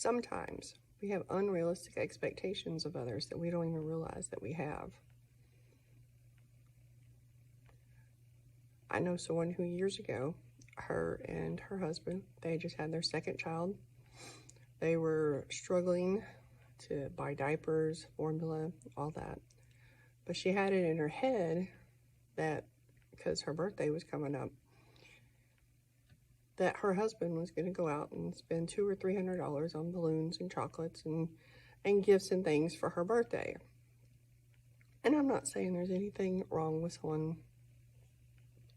sometimes we have unrealistic expectations of others that we don't even realize that we have. I know someone who years ago, her and her husband, they just had their second child. They were struggling to buy diapers, formula, all that. But she had it in her head that, because her birthday was coming up, that her husband was going to go out and spend $200 or $300 on balloons and chocolates and gifts and things for her birthday. And I'm not saying there's anything wrong with someone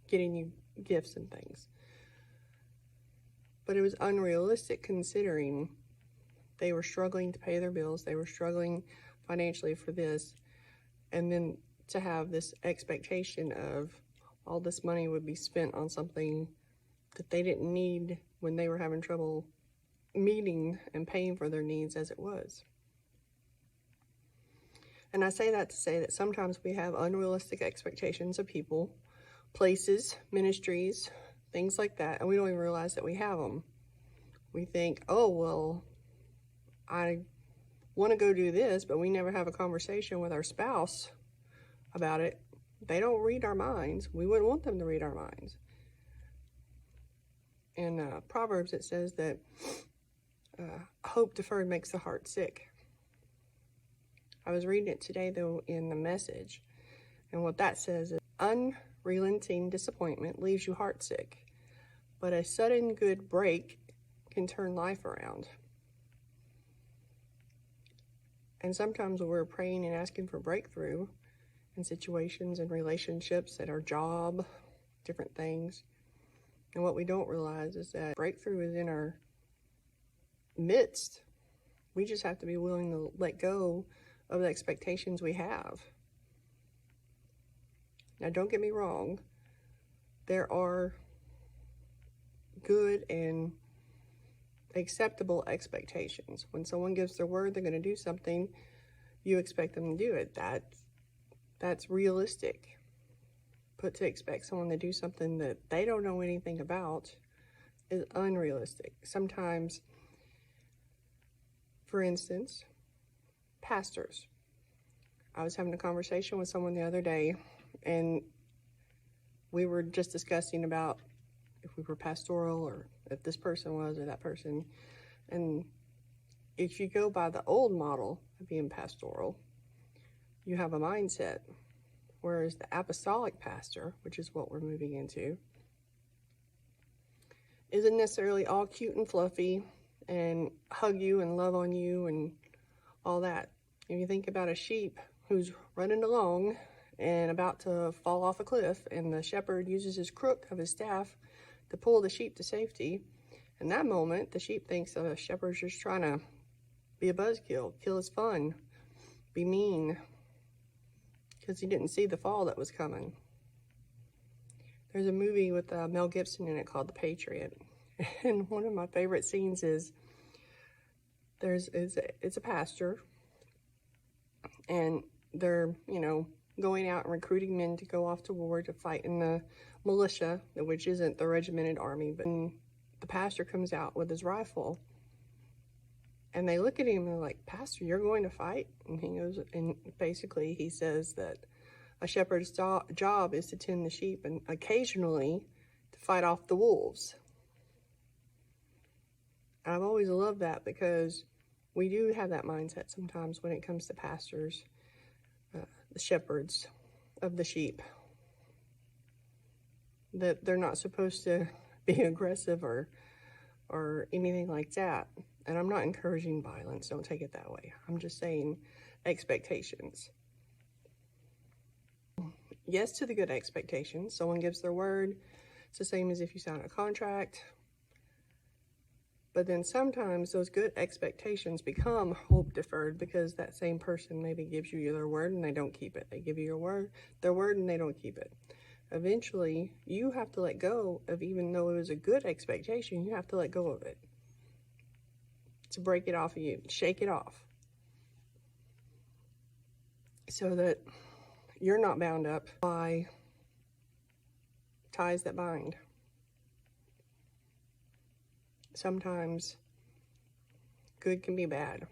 getting you gifts and things, but it was unrealistic considering they were struggling to pay their bills, they were struggling financially for this, and then to have this expectation of all this money would be spent on something that they didn't need when they were having trouble meeting and paying for their needs as it was. And I say that to say that sometimes we have unrealistic expectations of people, places, ministries, things like that, and we don't even realize that we have them. We think, oh, well, I want to go do this, but we never have a conversation with our spouse about it. They don't read our minds. We wouldn't want them to read our minds. In Proverbs, it says that hope deferred makes the heart sick. I was reading it today, though, in the Message, and what that says is, unrelenting disappointment leaves you heartsick, but a sudden good break can turn life around. And sometimes when we're praying and asking for breakthrough in situations and relationships at our job, different things, and what we don't realize is that breakthrough is in our midst. We just have to be willing to let go of the expectations we have. Now, don't get me wrong. There are good and acceptable expectations. When someone gives their word they're going to do something, you expect them to do it. That's realistic. But to expect someone to do something that they don't know anything about is unrealistic. Sometimes, for instance, pastors. I was having a conversation with someone the other day, and we were just discussing about if we were pastoral or if this person was or that person. And if you go by the old model of being pastoral, you have a mindset. Whereas the apostolic pastor, which is what we're moving into, isn't necessarily all cute and fluffy and hug you and love on you and all that. If you think about a sheep who's running along and about to fall off a cliff, and the shepherd uses his crook of his staff to pull the sheep to safety, in that moment, the sheep thinks the shepherd's just trying to be a buzzkill, kill his fun, be mean, because he didn't see the fall that was coming. There's a movie with Mel Gibson in it called The Patriot. And one of my favorite scenes is it's a pastor, and they're, going out and recruiting men to go off to war to fight in the militia, which isn't the regimented army, but the pastor comes out with his rifle, and they look at him and they're like, "Pastor, you're going to fight?" And he goes, and basically he says that a shepherd's job is to tend the sheep and occasionally to fight off the wolves. I've always loved that, because we do have that mindset sometimes when it comes to pastors, the shepherds of the sheep, that they're not supposed to be aggressive or anything like that. And I'm not encouraging violence, don't take it that way. I'm just saying expectations. Yes to the good expectations. Someone gives their word. It's the same as if you sign a contract. But then sometimes those good expectations become hope deferred, because that same person maybe gives you their word and they don't keep it. They give you their word and they don't keep it. Eventually, you have to let go of, even though it was a good expectation, you have to let go of it. To break it off of you, shake it off. So that you're not bound up by ties that bind. Sometimes good can be bad.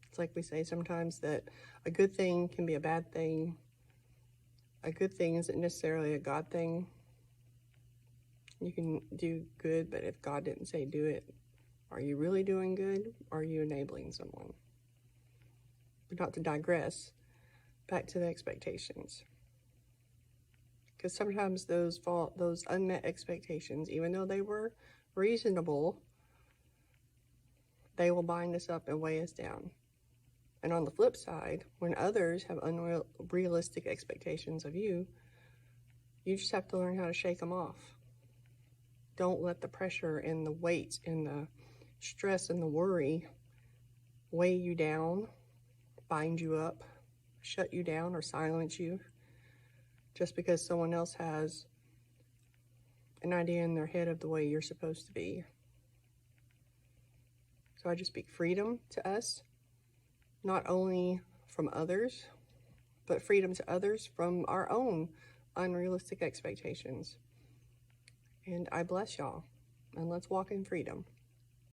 It's like we say sometimes that a good thing can be a bad thing. A good thing isn't necessarily a God thing. You can do good, but if God didn't say do it, are you really doing good? Or are you enabling someone? But not to digress, back to the expectations. Because sometimes those unmet expectations, even though they were reasonable, they will bind us up and weigh us down. And on the flip side, when others have unrealistic expectations of you, you just have to learn how to shake them off. Don't let the pressure and the weight and the stress and the worry weigh you down, bind you up, shut you down, or silence you just because someone else has an idea in their head of the way you're supposed to be. So I just speak freedom to us, not only from others, but freedom to others from our own unrealistic expectations. And I bless y'all, and let's walk in freedom.